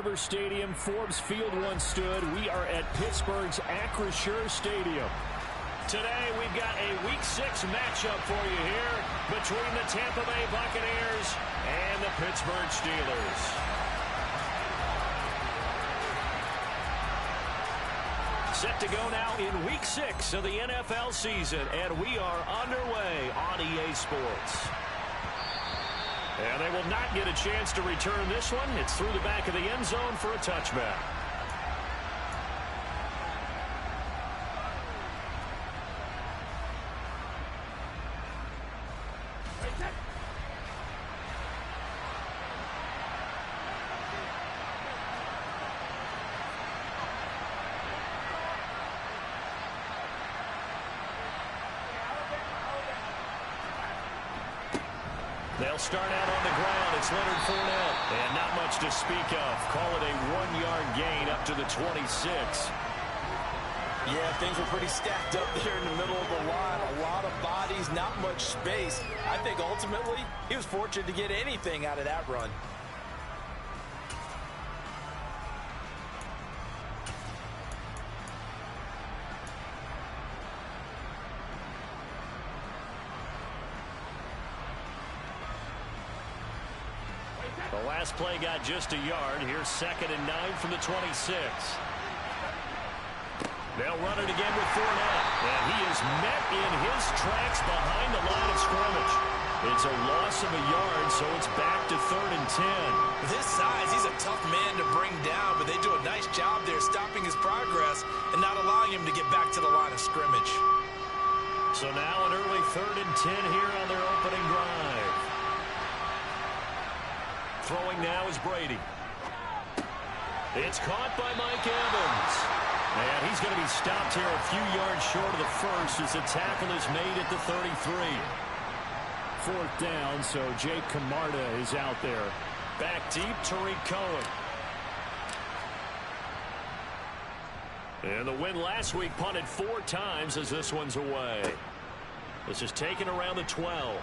wherever Stadium Forbes Field once stood, we are at Pittsburgh's Acrisure Stadium. Today, we've got a Week 6 matchup for you here between the Tampa Bay Buccaneers and the Pittsburgh Steelers. Set to go now in Week 6 of the NFL season, and we are underway on EA Sports. And they will not get a chance to return this one. It's through the back of the end zone for a touchback. They'll start out on the ground. It's Leonard Fournette. And not much to speak of. Call it a 1-yard gain up to the 26. Yeah, things were pretty stacked up there in the middle of the line. A lot of bodies, not much space. I think ultimately he was fortunate to get anything out of that run. The last play got just a yard. Here's 2nd and 9 from the 26. They'll run it again with Fournette. And he is met in his tracks behind the line of scrimmage. It's a loss of a yard, so it's back to 3rd and 10. With his size, he's a tough man to bring down, but they do a nice job there stopping his progress and not allowing him to get back to the line of scrimmage. So now an early 3rd and 10 here on their opening drive. Throwing now is Brady. It's caught by Mike Evans. And he's going to be stopped here a few yards short of the first as the tackle is made at the 33. 4th down, so Jake Camarda is out there. Back deep, Tariq Cohen. And the win last week punted 4 times as this one's away. This is taken around the 12.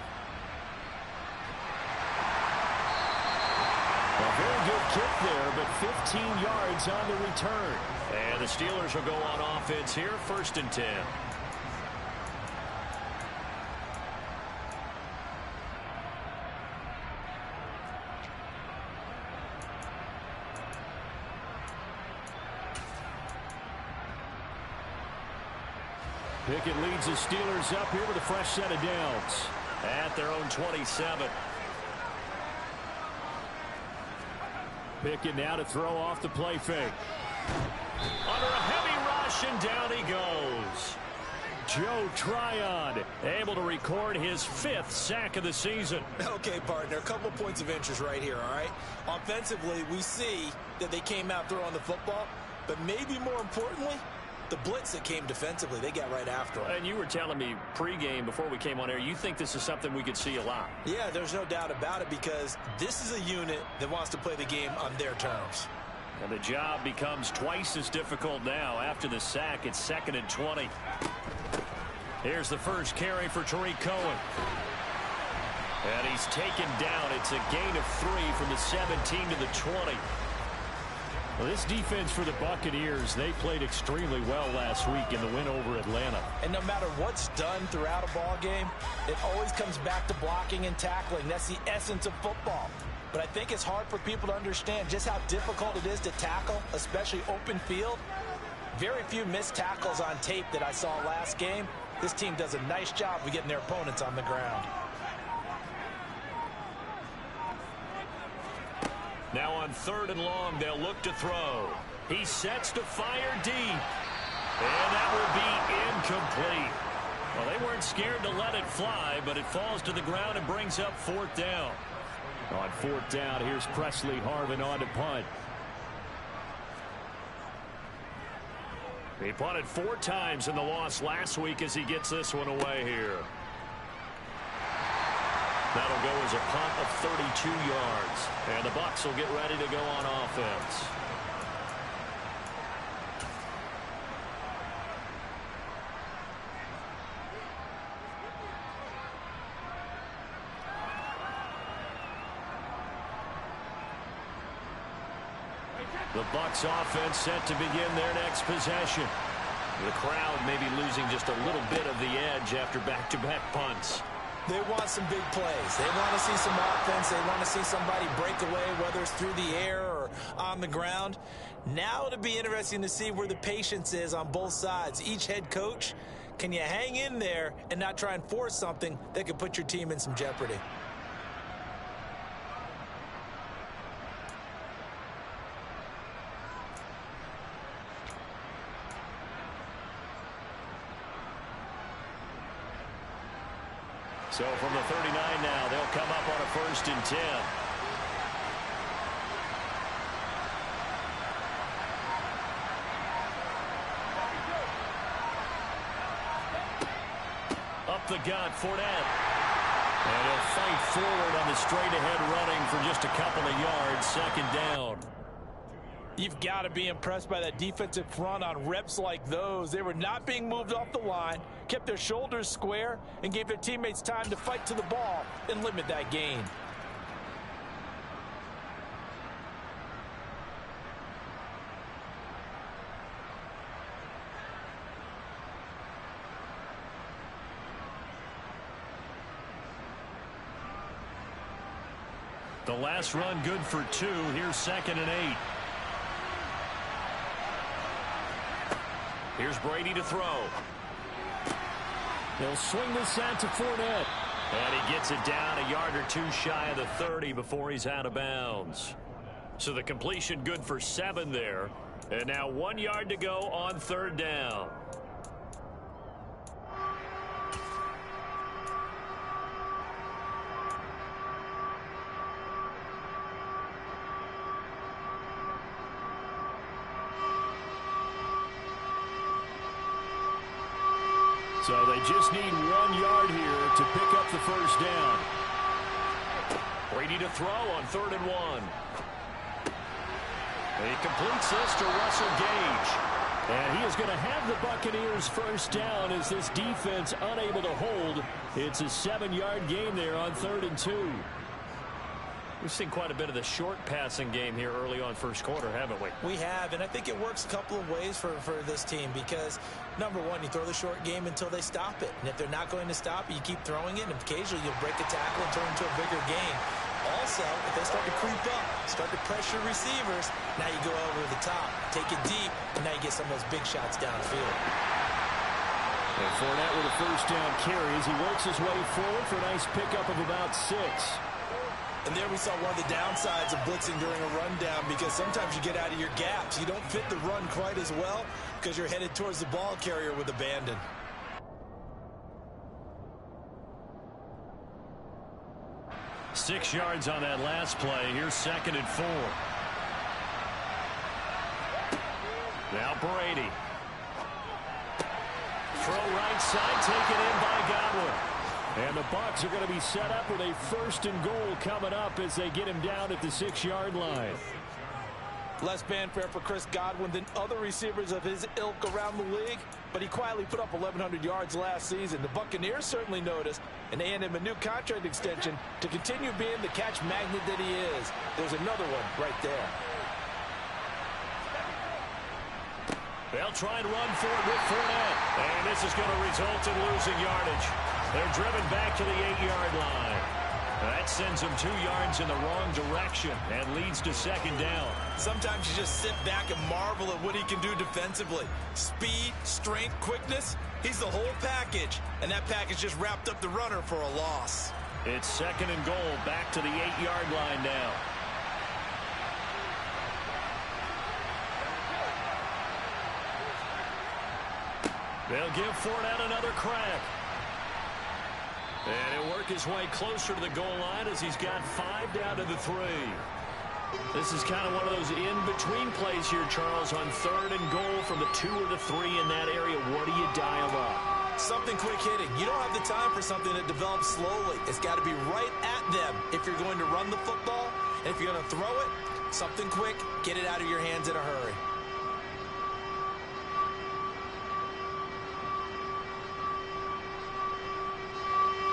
A very good kick there, but 15 yards on the return. And the Steelers will go on offense here, 1st and 10. Pickett leads the Steelers up here with a fresh set of downs at their own 27. Pickett now to throw off the play fake. Under a heavy rush, and down he goes. Joe Tryon able to record his 5th sack of the season. Okay, partner, a couple points of interest right here, all right? Offensively, we see that they came out throwing the football, but maybe more importantly, the blitz that came defensively, they got right after him. And you were telling me pregame before we came on air, you think this is something we could see a lot. Yeah, there's no doubt about it because this is a unit that wants to play the game on their terms. And the job becomes twice as difficult now. After the sack, it's 2nd and 20. Here's the first carry for Tariq Cohen. And he's taken down. It's a gain of 3 from the 17 to the 20. Well, this defense for the Buccaneers, they played extremely well last week in the win over Atlanta. And no matter what's done throughout a ball game, it always comes back to blocking and tackling. That's the essence of football. But I think it's hard for people to understand just how difficult it is to tackle, especially open field. Very few missed tackles on tape that I saw last game. This team does a nice job of getting their opponents on the ground. Now on 3rd and long, they'll look to throw. He sets to fire deep. And that will be incomplete. Well, they weren't scared to let it fly, but it falls to the ground and brings up 4th down. On 4th down, here's Presley Harvin on to punt. He punted 4 times in the loss last week as he gets this one away here. That'll go as a punt of 32 yards. And the Bucs will get ready to go on offense. The Bucs offense set to begin their next possession. The crowd may be losing just a little bit of the edge after back-to-back punts. They want some big plays. They want to see some offense. They want to see somebody break away, whether it's through the air or on the ground. Now it'll be interesting to see where the patience is on both sides. Each head coach, can you hang in there and not try and force something that could put your team in some jeopardy? So from the 39 now, they'll come up on a 1st and 10. Up the gut, Fournette. And he'll fight forward on the straight-ahead running for just a couple of yards, 2nd down. You've got to be impressed by that defensive front on reps like those. They were not being moved off the line, kept their shoulders square, and gave their teammates time to fight to the ball and limit that gain. The last run good for 2. Here's 2nd and 8. Here's Brady to throw. He'll swing this out to Fournette. And he gets it down a yard or 2 shy of the 30 before he's out of bounds. So the completion good for 7 there. And now 1 yard to go on 3rd down. So they just need 1 yard here to pick up the 1st down. Brady to throw on 3rd and 1. He completes this to Russell Gage. And he is going to have the Buccaneers 1st down as this defense unable to hold. It's a 7-yard gain there on 3rd and 2. We've seen quite a bit of the short passing game here early on 1st quarter, haven't we? We have, and I think it works a couple of ways for this team because, number one, you throw the short game until they stop it. And if they're not going to stop it, you keep throwing it, and occasionally you'll break a tackle and turn into a bigger gain. Also, if they start to creep up, start to pressure receivers, now you go over the top, take it deep, and now you get some of those big shots downfield. And Fournette with a 1st down carry as he works his way forward for a nice pickup of about 6. And there we saw one of the downsides of blitzing during a rundown because sometimes you get out of your gaps. You don't fit the run quite as well because you're headed towards the ball carrier with abandon. Six yards on that last play. Here's 2nd and 4. Now Brady. Throw right side, taken in by Godwin. And the Bucs are going to be set up with a 1st and goal coming up as they get him down at the 6-yard line. Less fanfare for Chris Godwin than other receivers of his ilk around the league, but he quietly put up 1,100 yards last season. The Buccaneers certainly noticed, and they hand him a new contract extension to continue being the catch magnet that he is. There's another one right there. They'll try and run for it with Fournette. And this is going to result in losing yardage. They're driven back to the 8-yard line. That sends them 2 yards in the wrong direction and leads to 2nd down. Sometimes you just sit back and marvel at what he can do defensively. Speed, strength, quickness, he's the whole package. And that package just wrapped up the runner for a loss. It's 2nd and goal back to the 8-yard line now. They'll give Fournette another crack. And he'll work his way closer to the goal line as he's got 5 down to the 3. This is kind of one of those in-between plays here, Charles, on 3rd and goal from the 2 or the 3 in that area. What do you dial up? Something quick hitting. You don't have the time for something that develops slowly. It's got to be right at them if you're going to run the football. And if you're going to throw it, something quick, get it out of your hands in a hurry.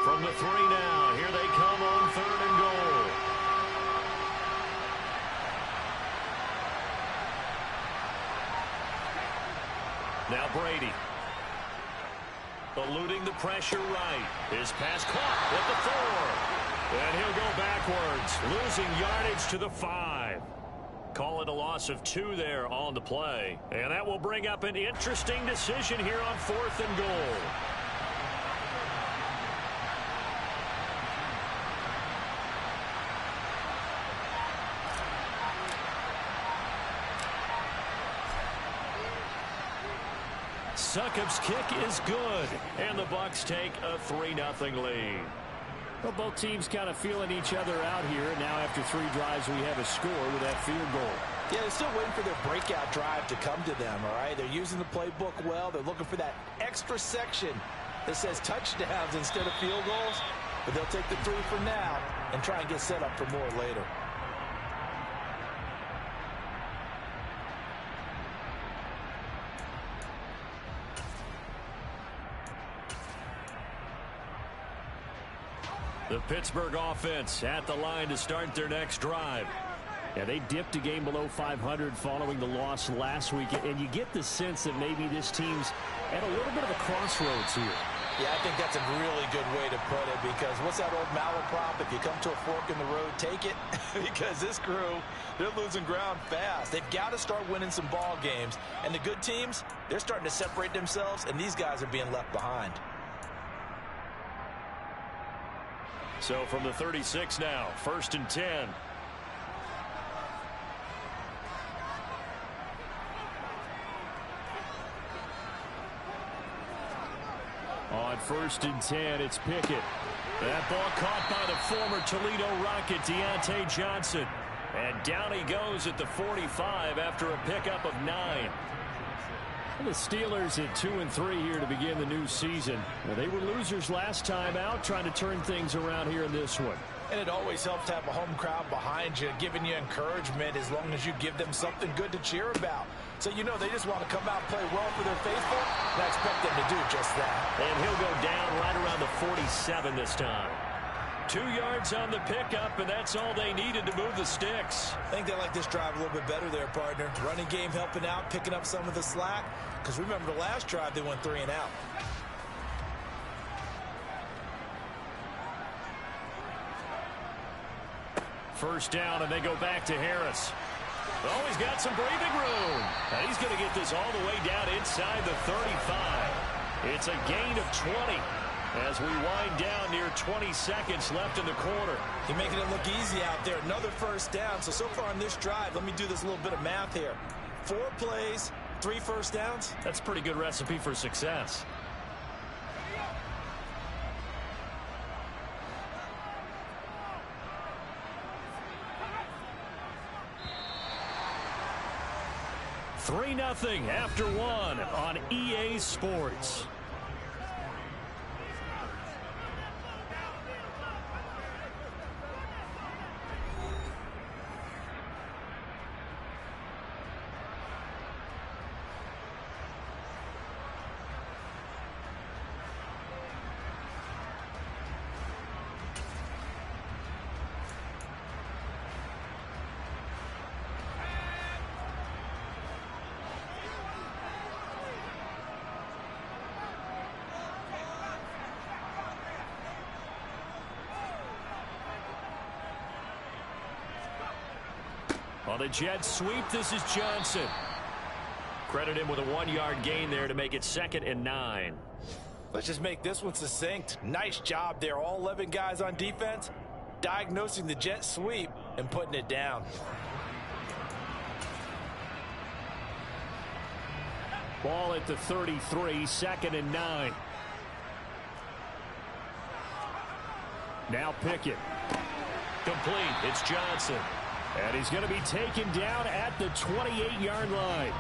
From the 3 now, here they come on 3rd and goal. Now Brady. Eluding the pressure right. His pass caught at the 4. And he'll go backwards, losing yardage to the 5. Call it a loss of 2 there on the play. And that will bring up an interesting decision here on 4th and goal. Succop's kick is good, and the Bucs take a 3-0 lead. Well, both teams kind of feeling each other out here. Now after 3 drives, we have a score with that field goal. Yeah, they're still waiting for their breakout drive to come to them, all right? They're using the playbook well. They're looking for that extra section that says touchdowns instead of field goals. But they'll take the 3 for now and try and get set up for more later. The Pittsburgh offense at the line to start their next drive. Yeah, they dipped a game below 500 following the loss last week, and you get the sense that maybe this team's at a little bit of a crossroads here. Yeah, I think that's a really good way to put it, because what's that old malaprop? If you come to a fork in the road, take it. Because this crew, they're losing ground fast. They've got to start winning some ball games. And the good teams, they're starting to separate themselves, and these guys are being left behind. So from the 36 now, 1st and 10. On 1st and 10, it's Pickett. That ball caught by the former Toledo Rocket, Deontay Johnson. And down he goes at the 45 after a pickup of 9. The Steelers at 2-3 here to begin the new season. Well, they were losers last time out, trying to turn things around here in this one. And it always helps to have a home crowd behind you, giving you encouragement as long as you give them something good to cheer about. So you know they just want to come out and play well for their faithful, and I expect them to do just that. And he'll go down right around the 47 this time. 2 yards on the pickup, and that's all they needed to move the sticks. I think they like this drive a little bit better there, partner. Running game helping out, picking up some of the slack. Because remember the last drive, they went 3 and out. First down, and they go back to Harris. Oh, he's got some breathing room. And he's going to get this all the way down inside the 35. It's a gain of 20. As we wind down near 20 seconds left in the quarter. You're making it look easy out there. Another first down. So far on this drive, let me do this little bit of math here. 4 plays, 3 first downs. That's a pretty good recipe for success. Three 3-0 after 1 on EA Sports. On the jet sweep, this is Johnson. Credit him with a 1-yard gain there to make it 2nd and 9. Let's just make this one succinct. Nice job there. All 11 guys on defense diagnosing the jet sweep and putting it down. Ball at the 33, 2nd and 9. Now Pickett. Complete. It's Johnson. And he's going to be taken down at the 28-yard line.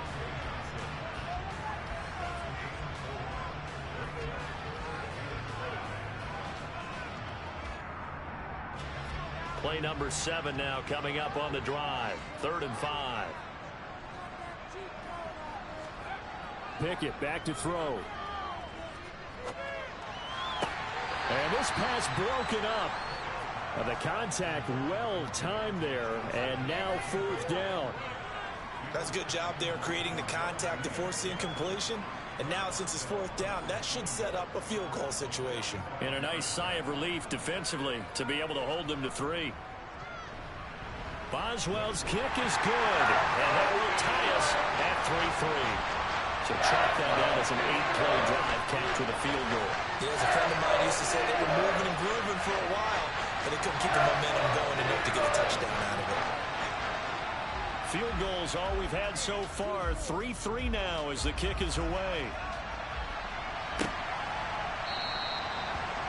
Play number 7 now coming up on the drive. 3rd and 5. Pickett back to throw. And this pass broken up. The contact well timed there, and now 4th down. That's a good job there creating the contact to force the incompletion. And now, since it's fourth down, that should set up a field goal situation. And a nice sigh of relief defensively to be able to hold them to 3. Boswell's kick is good, and that will tie us at 3-3. So chalk that down as an 8-play drive capture the field goal. Yeah, as a friend of mine used to say, they were moving and grooving for a while, but they couldn't keep the momentum going enough to get a touchdown out of it. Field goals all we've had so far. 3-3 now as the kick is away.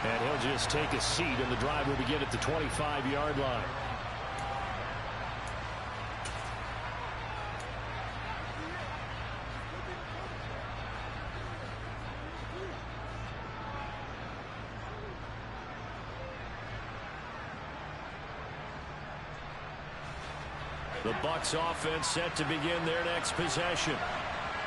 And he'll just take a seat, and the drive will begin at the 25-yard line. The Bucs offense set to begin their next possession.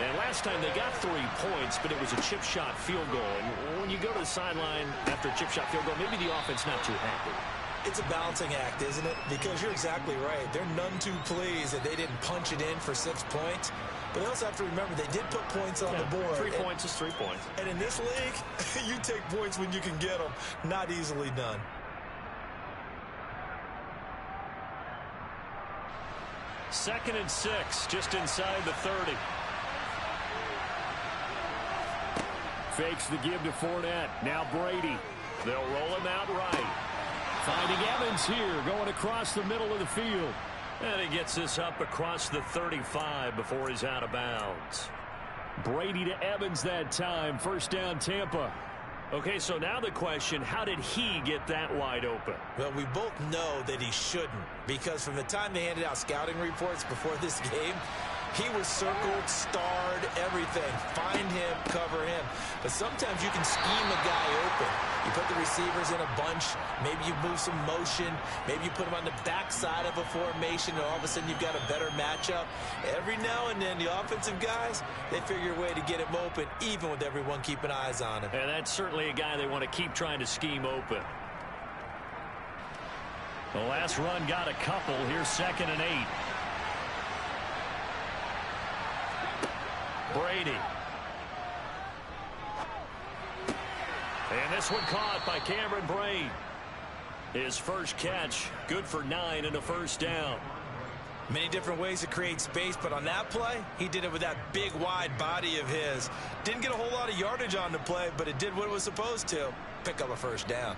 And last time they got 3 points, but it was a chip shot field goal. And when you go to the sideline after a chip shot field goal, maybe the offense not too happy. It's a balancing act, isn't it? Because you're exactly right. They're none too pleased that they didn't punch it in for 6 points. But they also have to remember they did put points on the board. 3 points is 3 points. And in this league, you take points when you can get them. Not easily done. Second and 6, just inside the 30. Fakes the give to Fournette. Now Brady. They'll roll him out right. Finding Evans here, going across the middle of the field. And he gets this up across the 35 before he's out of bounds. Brady to Evans that time. First down, Tampa. Okay, so now the question, how did he get that wide open? Well, we both know that he shouldn't, because from the time they handed out scouting reports before this game, he was circled, starred, everything. Find him, cover him. But sometimes you can scheme a guy open. You put the receivers in a bunch. Maybe you move some motion. Maybe you put them on the backside of a formation, and all of a sudden you've got a better matchup. Every now and then, the offensive guys, they figure a way to get him open, even with everyone keeping eyes on him. And that's certainly a guy they want to keep trying to scheme open. The last run got a couple. Here's 2nd and 8. Brady. And this one caught by Cameron Brate. His first catch, good for 9 and a first down. Many different ways to create space, but on that play, he did it with that big, wide body of his. Didn't get a whole lot of yardage on the play, but it did what it was supposed to. Pick up a first down.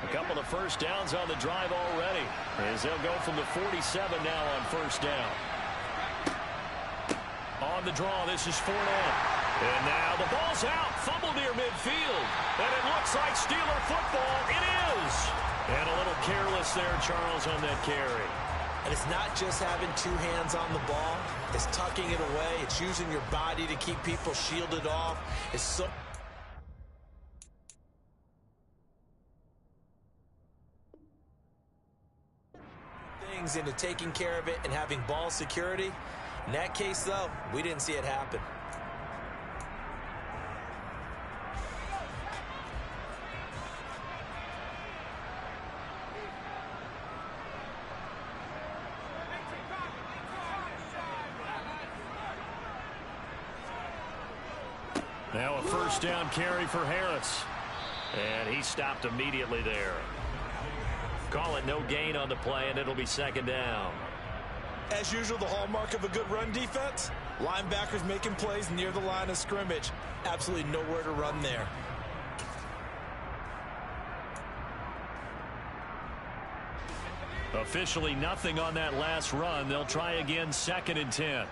A couple of first downs on the drive already, as they'll go from the 47 now on first down. On the draw, this is Fournette. And now the ball's out. Fumble near midfield. And it looks like Steeler football. It is. And a little careless there, Charles, on that carry. And it's not just having 2 hands on the ball. It's tucking it away. It's using your body to keep people shielded off. It's so... things into taking care of it and having ball security. In that case, though, we didn't see it happen. Now a first down carry for Harris. And he stopped immediately there. Call it no gain on the play, and it'll be 2nd down. As usual, the hallmark of a good run defense, linebackers making plays near the line of scrimmage. Absolutely nowhere to run there. Officially nothing on that last run. They'll try again, 2nd and 10.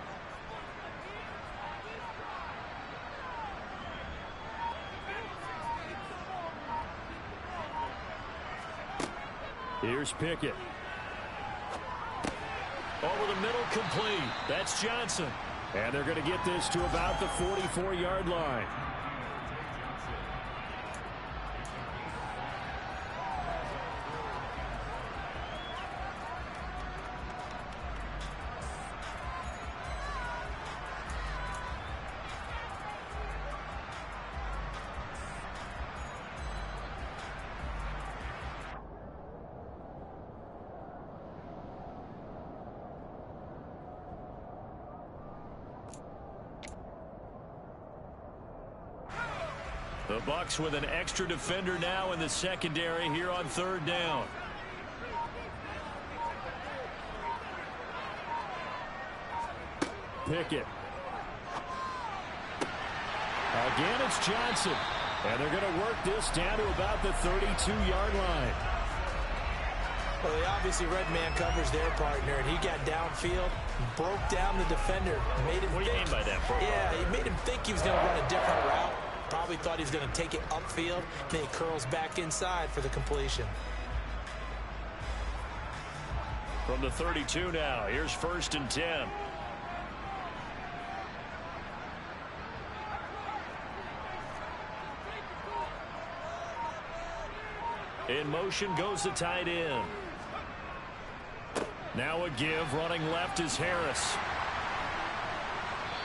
Here's Pickett. Over the middle, complete. That's Johnson. And they're going to get this to about the 44-yard line. The Bucs with an extra defender now in the secondary here on 3rd down. Pickett. Again, it's Johnson. And they're going to work this down to about the 32-yard line. Well, they obviously read man coverage their partner, and he got downfield, broke down the defender, made him what do you mean by that, bro? Yeah, he made him think he was going to run a different route. Probably thought he was going to take it upfield, then he curls back inside for the completion. From the 32 now, here's 1st and 10. In motion goes the tight end. Now a give, running left is Harris.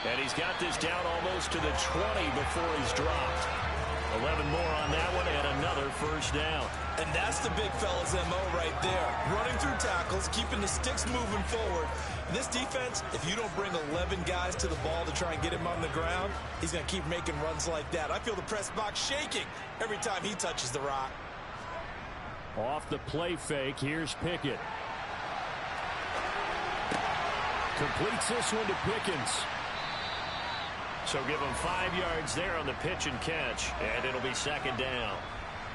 And he's got this down almost to the 20 before he's dropped. 11 more on that one and another 1st down. And that's the big fella's MO right there. Running through tackles, keeping the sticks moving forward. In this defense, if you don't bring 11 guys to the ball to try and get him on the ground, he's going to keep making runs like that. I feel the press box shaking every time he touches the rock. Off the play fake, here's Pickett. Completes this one to Pickens. So give him 5 yards there on the pitch and catch, and it'll be 2nd down.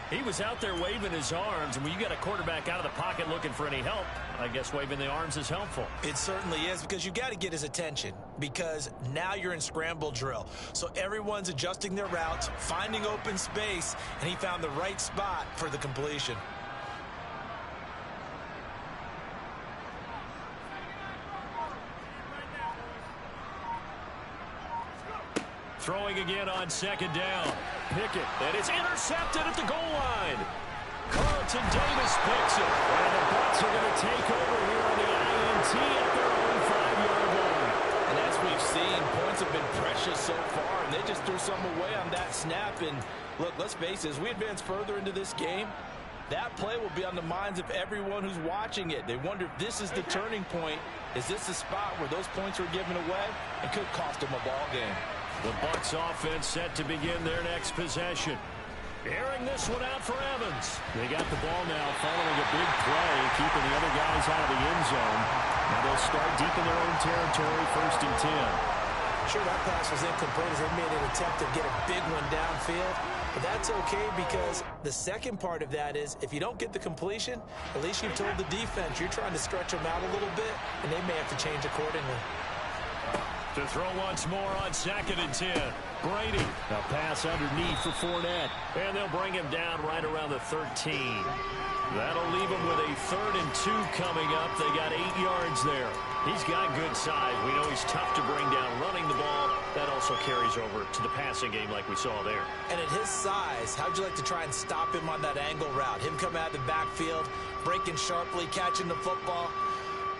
He was out there waving his arms, and when you got a quarterback out of the pocket looking for any help, I guess waving the arms is helpful. It certainly is, because you got to get his attention, because now you're in scramble drill. So everyone's adjusting their routes, finding open space, and he found the right spot for the completion. Throwing again on 2nd down. Pickett, and it's intercepted at the goal line. Carlton Davis picks it. And the Bucs are going to take over here on the INT at their own 5-yard line. And as we've seen, points have been precious so far, and they just threw some away on that snap. And look, let's face it, as we advance further into this game, that play will be on the minds of everyone who's watching it. They wonder if this is the turning point. Is this the spot where those points were given away? It could cost them a ball game. The Bucs offense set to begin their next possession. Airing this one out for Evans. They got the ball now following a big play, keeping the other guys out of the end zone. Now they'll start deep in their own territory, 1st and 10. Sure, that pass was incomplete as they made an attempt to get a big one downfield. But that's okay, because the second part of that is if you don't get the completion, at least you've told the defense you're trying to stretch them out a little bit, and they may have to change accordingly. To throw once more on 2nd and 10. Brady. A pass underneath for Fournette. And they'll bring him down right around the 13. That'll leave him with a 3rd and 2 coming up. They got 8 yards there. He's got good size. We know he's tough to bring down running the ball. That also carries over to the passing game like we saw there. And at his size, how'd you like to try and stop him on that angle route? Him coming out of the backfield, breaking sharply, catching the football.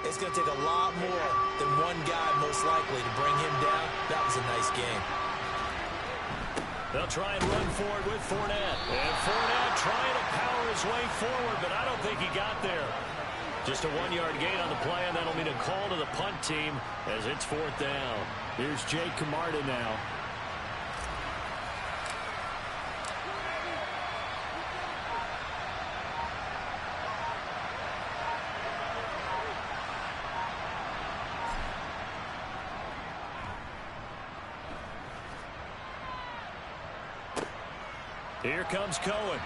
It's going to take a lot more than one guy, most likely, to bring him down. That was a nice game. They'll try and run forward with Fournette. And Fournette trying to power his way forward, but I don't think he got there. Just a 1-yard gain on the play, and that'll mean a call to the punt team as it's 4th down. Here's Jake Camarda now. Here comes Cohen.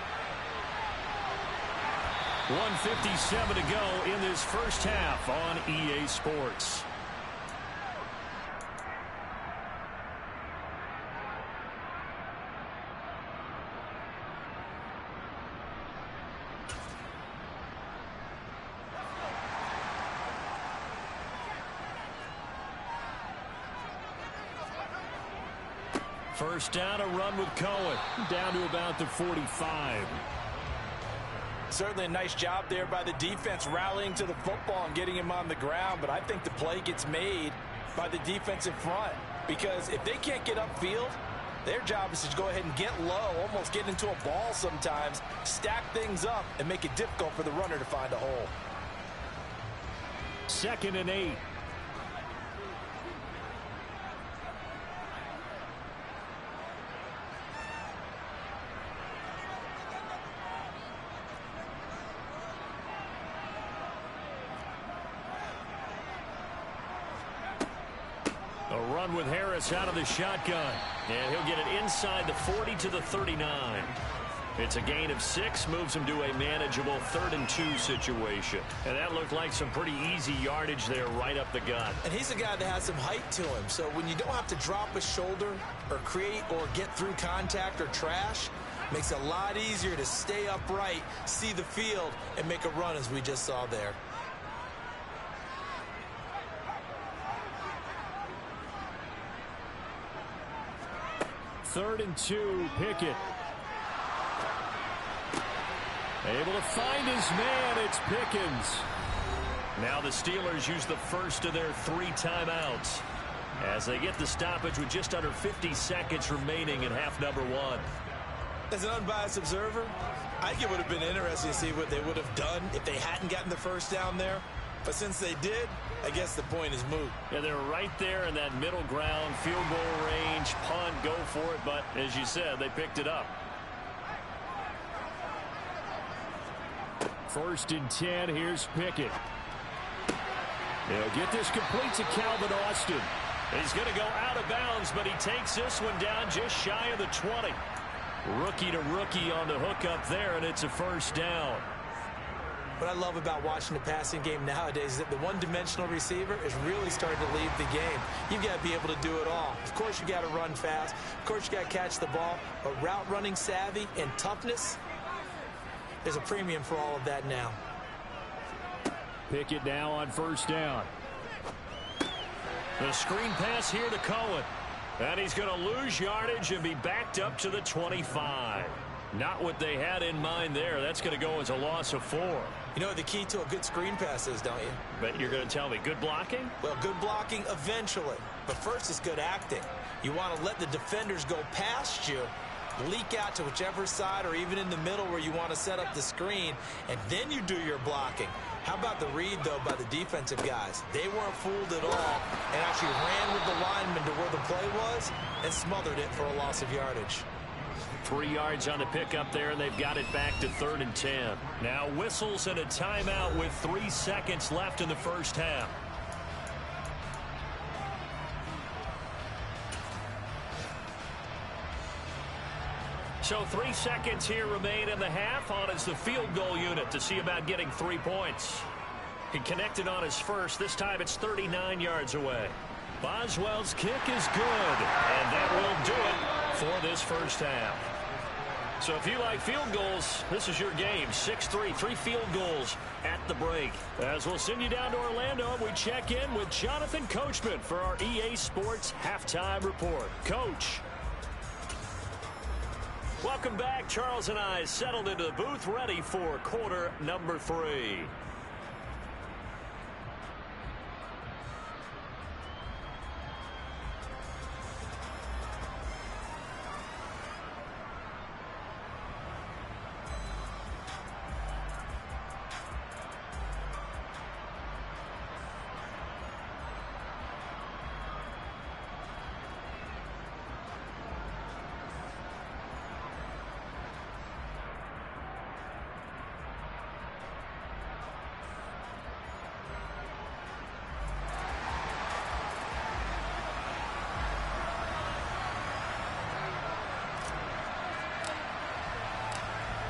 1:57 to go in this first half on EA Sports. First down, a run with Cohen. Down to about the 45. Certainly a nice job there by the defense, rallying to the football and getting him on the ground. But I think the play gets made by the defense in front. Because if they can't get upfield, their job is to go ahead and get low, almost get into a ball sometimes, stack things up, and make it difficult for the runner to find a hole. 2nd and 8. run with Harris out of the shotgun. And he'll get it inside the 40 to the 39. It's a gain of 6, moves him to a manageable 3rd and 2 situation. And that looked like some pretty easy yardage there right up the gut. And he's a guy that has some height to him. So when you don't have to drop a shoulder or create or get through contact or trash, makes it a lot easier to stay upright, see the field, and make a run as we just saw there. Third and 2, Pickett. Able to find his man, it's Pickens. Now the Steelers use the first of their 3 timeouts as they get the stoppage with just under 50 seconds remaining in half number 1. As an unbiased observer, I think it would have been interesting to see what they would have done if they hadn't gotten the first down there. But since they did, I guess the point is moot. Yeah, they're right there in that middle ground, field goal range, punt, go for it. But as you said, they picked it up. 1st and 10, here's Pickett. He'll get this complete to Calvin Austin. He's going to go out of bounds, but he takes this one down just shy of the 20. Rookie to rookie on the hook up there, and it's a first down. What I love about watching the passing game nowadays is that the one-dimensional receiver is really starting to lead the game. You've got to be able to do it all. Of course, you got to run fast. Of course, you got to catch the ball. But route running savvy and toughness, there's a premium for all of that now. Pickett now on first down. The screen pass here to Cohen. And he's going to lose yardage and be backed up to the 25. Not what they had in mind there. That's going to go as a loss of 4. You know what the key to a good screen pass is, don't you? But you're going to tell me good blocking? Well, good blocking eventually. But first is good acting. You want to let the defenders go past you, leak out to whichever side or even in the middle where you want to set up the screen, and then you do your blocking. How about the read, though, by the defensive guys? They weren't fooled at all and actually ran with the lineman to where the play was and smothered it for a loss of yardage. 3 yards on the pickup there, and they've got it back to 3rd and 10. Now whistles and a timeout with 3 seconds left in the first half. So 3 seconds here remain in the half. On is the field goal unit to see about getting 3 points. He connected on his first. This time it's 39 yards away. Boswell's kick is good, and that will do it for this first half. So if you like field goals, this is your game. 6-3, 3 field goals at the break. As we'll send you down to Orlando, we check in with Jonathan Coachman for our EA Sports Halftime Report. Coach. Welcome back. Charles and I settled into the booth, ready for quarter number 3.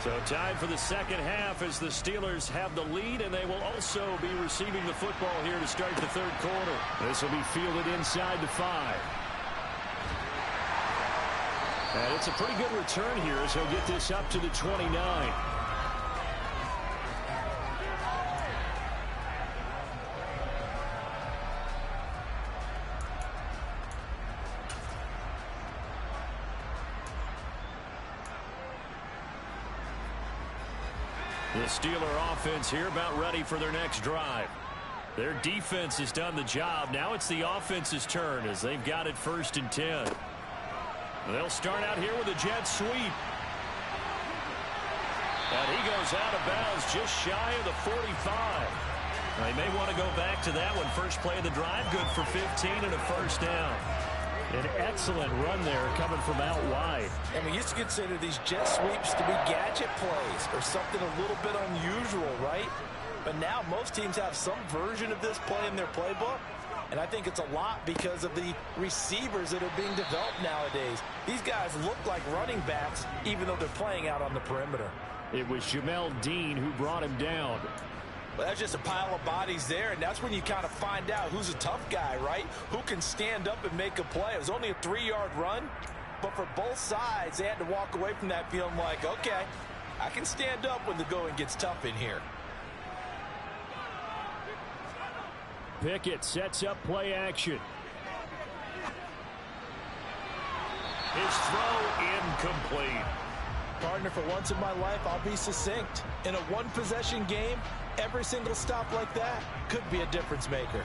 So time for the second half as the Steelers have the lead, and they will also be receiving the football here to start the third quarter. This will be fielded inside the 5. And it's a pretty good return here as he'll get this up to the 29. The Steeler offense here about ready for their next drive. Their defense has done the job. Now it's the offense's turn as they've got it 1st and 10. They'll start out here with a jet sweep. And he goes out of bounds just shy of the 45. They may want to go back to that one. First play of the drive, good for 15 and a first down. An excellent run there coming from out wide. And we used to consider these jet sweeps to be gadget plays or something a little bit unusual, right? But now most teams have some version of this play in their playbook. And I think it's a lot because of the receivers that are being developed nowadays. These guys look like running backs, even though they're playing out on the perimeter. It was Jamel Dean who brought him down. Well, that's just a pile of bodies there, and that's when you kind of find out who's a tough guy, right? Who can stand up and make a play. It was only a 3-yard run, but for both sides, they had to walk away from that feeling like, okay, I can stand up when the going gets tough in here. Pickett sets up play action. His throw incomplete. Partner, for once in my life, I'll be succinct. In a one-possession game, every single stop like that could be a difference maker.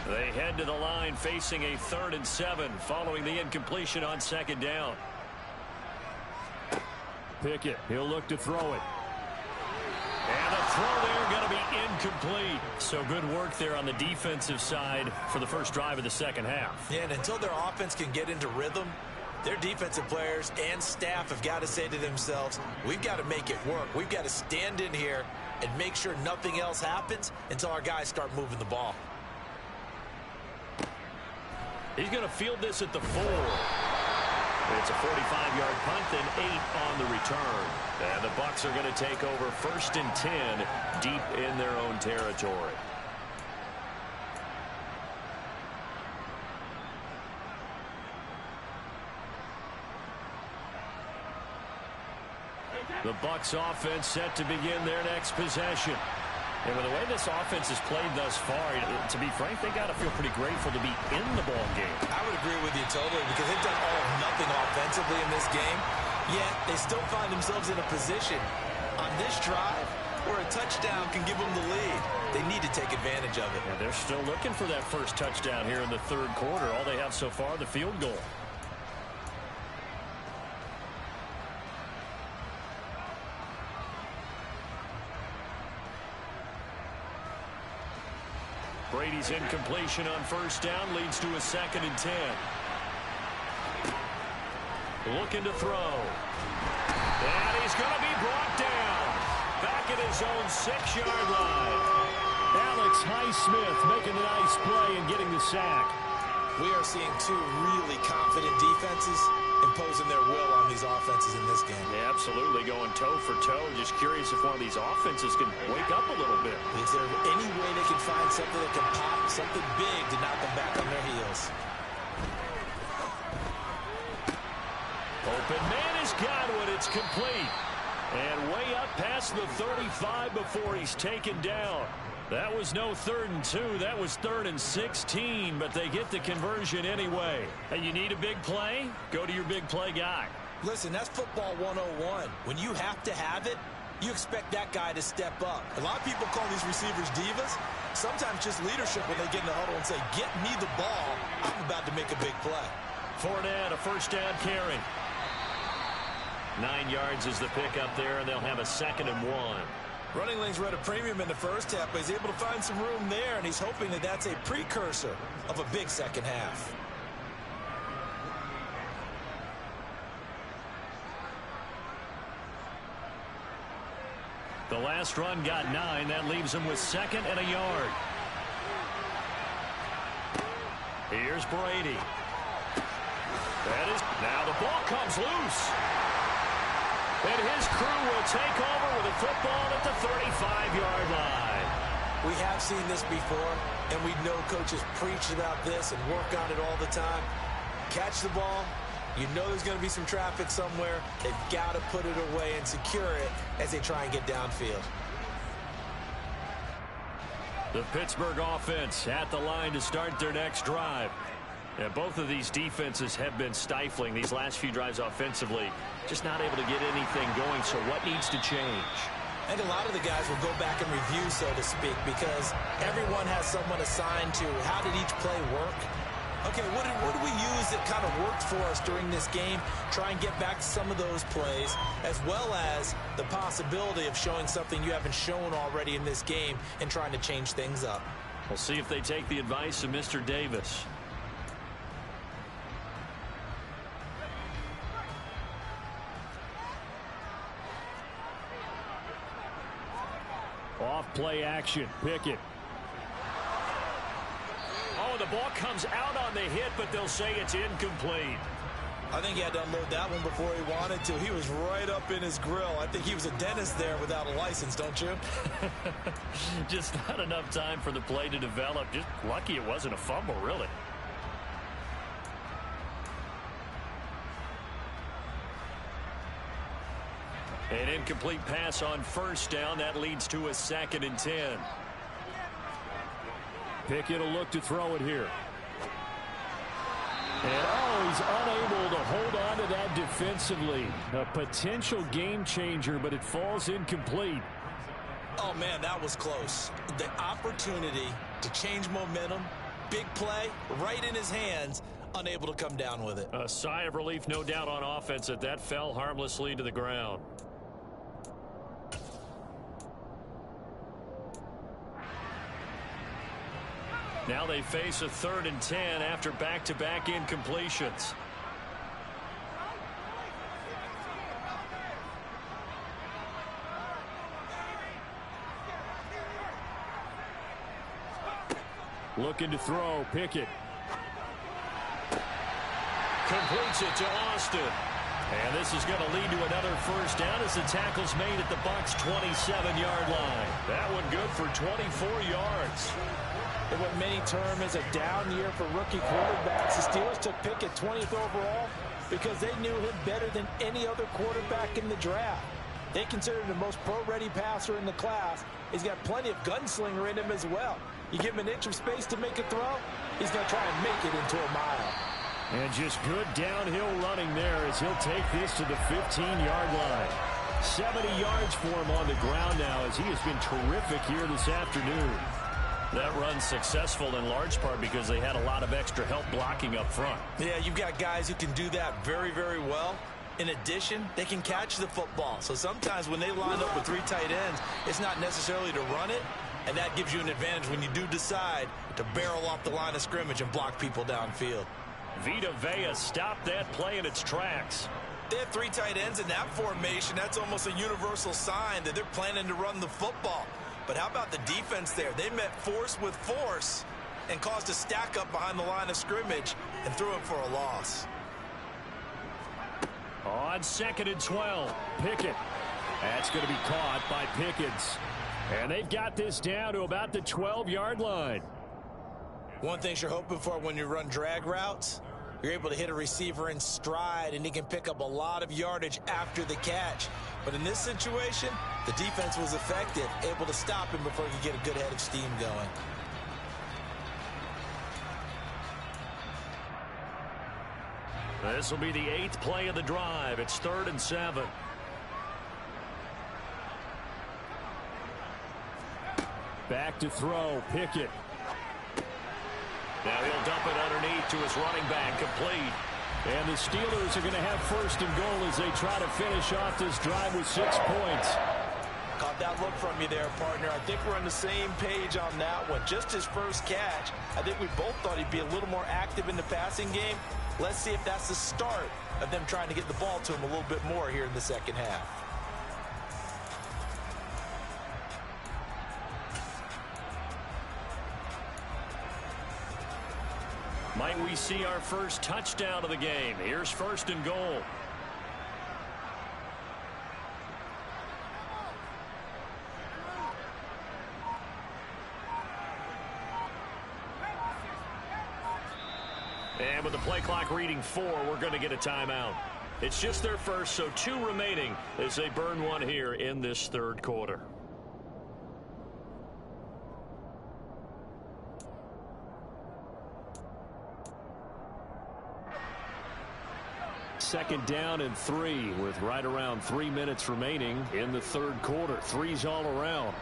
They head to the line facing a 3rd and 7 following the incompletion on 2nd down. Pickett, he'll look to throw it. And the throw there going to be incomplete. So good work there on the defensive side for the first drive of the second half. Yeah, and until their offense can get into rhythm, their defensive players and staff have got to say to themselves, we've got to make it work. We've got to stand in here and make sure nothing else happens until our guys start moving the ball. He's going to field this at the 4. It's a 45-yard punt, then 8 on the return. And the Bucs are going to take over 1st and 10 deep in their own territory. The Bucs offense set to begin their next possession. And with the way this offense has played thus far, to be frank, they got to feel pretty grateful to be in the ball game. I would agree with you totally because they've done all of nothing offensively in this game, yet they still find themselves in a position on this drive where a touchdown can give them the lead. They need to take advantage of it. And they're still looking for that first touchdown here in the 3rd quarter. All they have so far, the field goal. Brady's incompletion on 1st down leads to a 2nd and 10. Looking to throw. And he's going to be brought down. Back at his own 6-yard line. Alex Highsmith making a nice play and getting the sack. We are seeing two really confident defenses imposing their will on these offenses in this game. Yeah, absolutely, going toe for toe. Just curious if one of these offenses can wake up a little bit. Is there any way they can find something that can pop, something big to knock them back on their heels? Open man is Godwin. It's complete. And way up past the 35 before he's taken down. That was no 3rd and 2. That was 3rd and 16, but they get the conversion anyway. And you need a big play? Go to your big play guy. Listen, that's football 101. When you have to have it, you expect that guy to step up. A lot of people call these receivers divas. Sometimes just leadership when they get in the huddle and say, get me the ball. I'm about to make a big play. Fournette, a 1st down carry. 9 yards is the pickup there, and they'll have a 2nd and 1. Running lanes were at a premium in the first half, but he's able to find some room there, and he's hoping that that's a precursor of a big second half. The last run got 9. That leaves him with 2nd and a yard. Here's Brady. That is, now the ball comes loose. And his crew will take over with a football at the 35-yard line. We have seen this before, and we know coaches preach about this and work on it all the time. Catch the ball. You know there's going to be some traffic somewhere. They've got to put it away and secure it as they try and get downfield. The Pittsburgh offense at the line to start their next drive. Yeah, both of these defenses have been stifling these last few drives offensively. Just not able to get anything going, so what needs to change? And a lot of the guys will go back and review, so to speak, because everyone has someone assigned to how did each play work. Okay, what did we use that kind of worked for us during this game? Try and get back to some of those plays, as well as the possibility of showing something you haven't shown already in this game and trying to change things up. We'll see if they take the advice of Mr. Davis. Off play action. Pickett. Oh, the ball comes out on the hit, but they'll say it's incomplete. I think he had to unload that one before he wanted to. He was right up in his grill. I think he was a dentist there without a license, don't you? Just not enough time for the play to develop. Just lucky it wasn't a fumble, really. An incomplete pass on first down. That leads to a 2nd and 10. Pickett will look to throw it here. And he's unable to hold on to that defensively. A potential game changer, but it falls incomplete. Oh, man, that was close. The opportunity to change momentum, big play, right in his hands, unable to come down with it. A sigh of relief, no doubt, on offense that fell harmlessly to the ground. Now they face a 3rd and 10 after back-to-back incompletions. Looking to throw. Pickett. Completes it to Austin. And this is going to lead to another first down as the tackle's made at the Bucs' 27-yard line. That one good for 24 yards. And what many term as a down year for rookie quarterbacks, the Steelers took Pickett 20th overall because they knew him better than any other quarterback in the draft. They considered him the most pro-ready passer in the class. He's got plenty of gunslinger in him as well. You give him an inch of space to make a throw, he's going to try and make it into a mile. And just good downhill running there as he'll take this to the 15-yard line. 70 yards for him on the ground now as he has been terrific here this afternoon. That run's successful in large part because they had a lot of extra help blocking up front. Yeah, you've got guys who can do that very, very well. In addition, they can catch the football. So sometimes when they line up with 3 tight ends, it's not necessarily to run it, and that gives you an advantage when you do decide to barrel off the line of scrimmage and block people downfield. Vita Vea stopped that play in its tracks. They have 3 tight ends in that formation. That's almost a universal sign that they're planning to run the football. But how about the defense there? They met force with force and caused a stack up behind the line of scrimmage and threw it for a loss. On 2nd and 12, Pickett. That's going to be caught by Pickens. And they've got this down to about the 12-yard line. One thing you're hoping for when you run drag routes, you're able to hit a receiver in stride, and he can pick up a lot of yardage after the catch. But in this situation, the defense was effective, able to stop him before he could get a good head of steam going. This will be the 8th play of the drive. It's 3rd and 7. Back to throw. Pickett. Now he'll dump it underneath to his running back, complete. And the Steelers are going to have 1st and goal as they try to finish off this drive with 6 points. Caught that look from you there, partner. I think we're on the same page on that one. Just his first catch, I think we both thought he'd be a little more active in the passing game. Let's see if that's the start of them trying to get the ball to him a little bit more here in the second half. Might we see our first touchdown of the game? Here's 1st and goal. And with the play clock reading 4, we're going to get a timeout. It's just their first, so 2 remaining as they burn one here in this 3rd quarter. Second down and 3 with right around 3 minutes remaining in the 3rd quarter. 3's all around.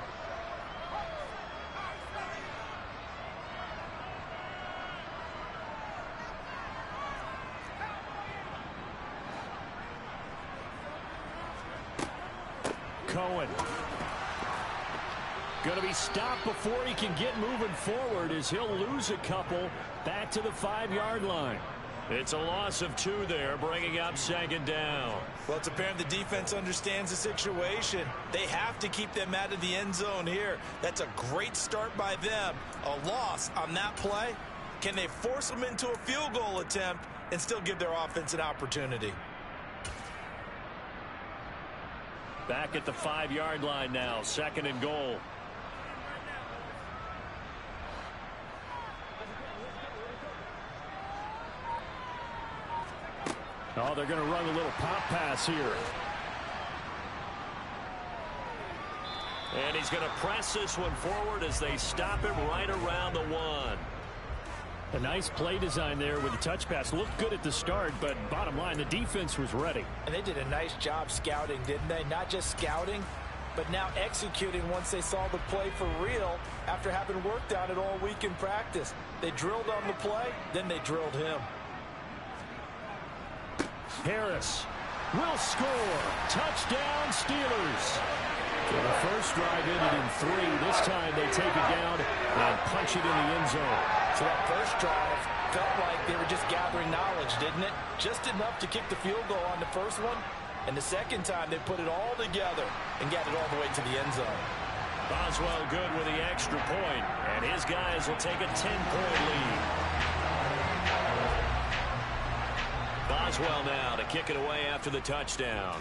Cohen. Going to be stopped before he can get moving forward as he'll lose a couple back to the 5-yard line. It's a loss of 2 there, bringing up 2nd down. Well, it's apparent the defense understands the situation. They have to keep them out of the end zone here. That's a great start by them. A loss on that play. Can they force them into a field goal attempt and still give their offense an opportunity? Back at the 5-yard line now, 2nd and goal. Oh, they're going to run a little pop pass here. And he's going to press this one forward as they stop him right around the 1. A nice play design there with the touch pass. Looked good at the start, but bottom line, the defense was ready. And they did a nice job scouting, didn't they? Not just scouting, but now executing once they saw the play for real after having worked on it all week in practice. They drilled on the play, then they drilled him. Harris will score. Touchdown, Steelers. So the first drive ended in 3. This time they take it down and punch it in the end zone. So that first drive felt like they were just gathering knowledge, didn't it? Just enough to kick the field goal on the first one. And the second time they put it all together and got it all the way to the end zone. Boswell good with the extra point, and his guys will take a 10-point lead. Boswell now to kick it away after the touchdown.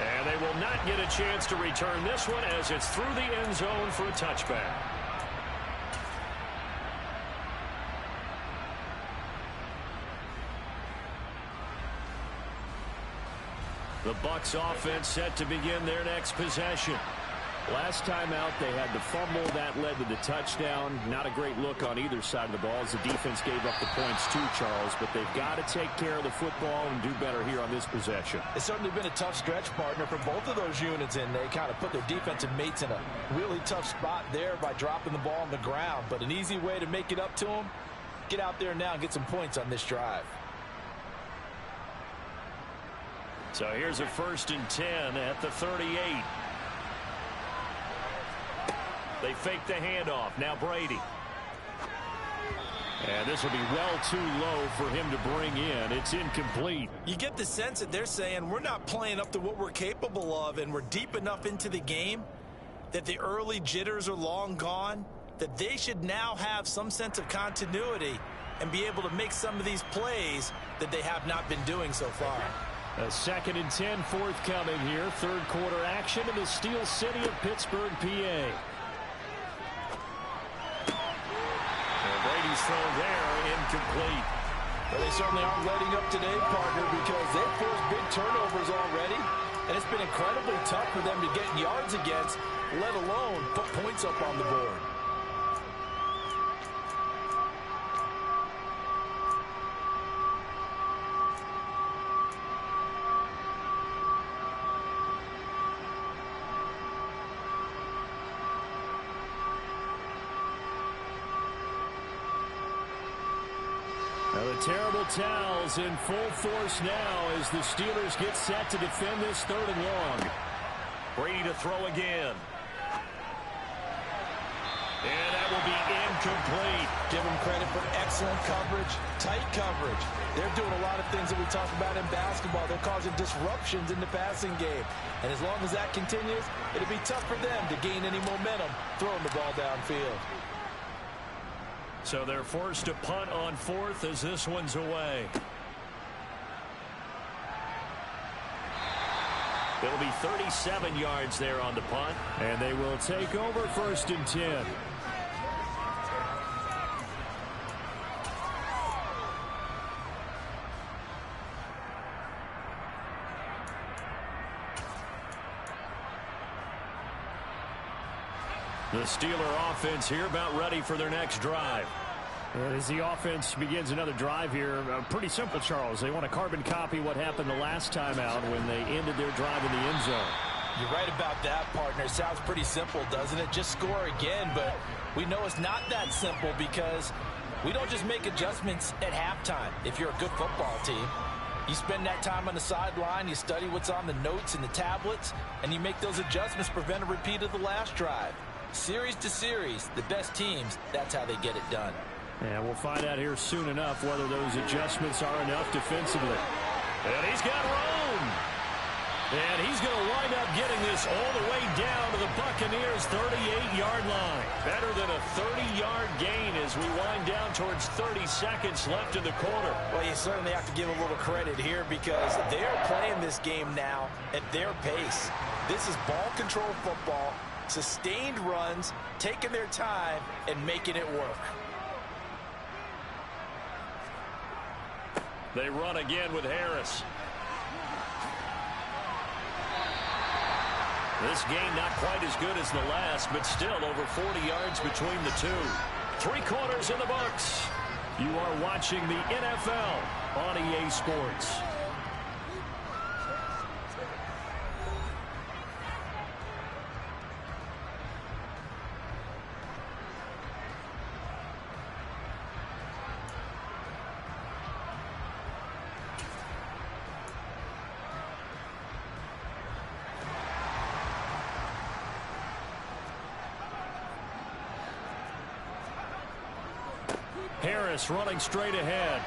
And they will not get a chance to return this one as it's through the end zone for a touchback. The Bucs offense set to begin their next possession. Last time out, they had the fumble. That led to the touchdown. Not a great look on either side of the ball as the defense gave up the points too, Charles. But they've got to take care of the football and do better here on this possession. It's certainly been a tough stretch, partner, for both of those units, and they kind of put their defensive mates in a really tough spot there by dropping the ball on the ground. But an easy way to make it up to them, get out there now and get some points on this drive. So here's a 1st and 10 at the 38. They fake the handoff. Now Brady. And this will be well too low for him to bring in. It's incomplete. You get the sense that they're saying we're not playing up to what we're capable of, and we're deep enough into the game that the early jitters are long gone, that they should now have some sense of continuity and be able to make some of these plays that they have not been doing so far. A 2nd and 10 forthcoming here. 3rd quarter action in the Steel City of Pittsburgh, PA. Brady's thrown there, incomplete. Well, they certainly aren't letting up today, partner, because they've forced big turnovers already, and it's been incredibly tough for them to get yards against, let alone put points up on the board. The terrible towels in full force now as the Steelers get set to defend this 3rd and long. Brady to throw again. And that will be incomplete. Give them credit for excellent coverage, tight coverage. They're doing a lot of things that we talk about in basketball. They're causing disruptions in the passing game. And as long as that continues, it'll be tough for them to gain any momentum throwing the ball downfield. So they're forced to punt on 4th as this one's away. It'll be 37 yards there on the punt. And they will take over 1st and 10. The Steeler offense here about ready for their next drive. As the offense begins another drive here, pretty simple, Charles. They want to carbon copy what happened the last time out when they ended their drive in the end zone. You're right about that, partner. Sounds pretty simple, doesn't it? Just score again, but we know it's not that simple because we don't just make adjustments at halftime if you're a good football team. You spend that time on the sideline, you study what's on the notes and the tablets, and you make those adjustments to prevent a repeat of the last drive. Series to series, the best teams, that's how they get it done. And we'll find out here soon enough whether those adjustments are enough defensively. And he's got room. And he's going to wind up getting this all the way down to the Buccaneers' 38-yard line. Better than a 30-yard gain as we wind down towards 30 seconds left in the quarter. Well, you certainly have to give a little credit here because they're playing this game now at their pace. This is ball control football, sustained runs, taking their time, and making it work. They run again with Harris. This game not quite as good as the last, but still over 40 yards between the two. 3 quarters in the books. You are watching the NFL on EA Sports. Harris running straight ahead.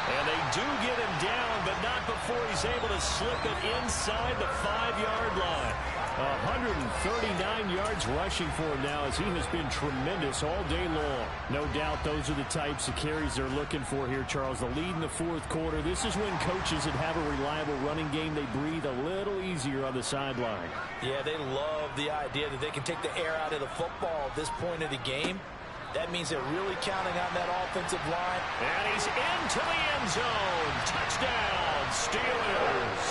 And they do get him down, but not before he's able to slip it inside the 5-yard line. 139 yards rushing for him now as he has been tremendous all day long. No doubt those are the types of carries they're looking for here, Charles. The lead in the fourth quarter. This is when coaches that have a reliable running game, they breathe a little easier on the sideline. Yeah, they love the idea that they can take the air out of the football at this point of the game. That means they're really counting on that offensive line. And he's into the end zone. Touchdown, Steelers.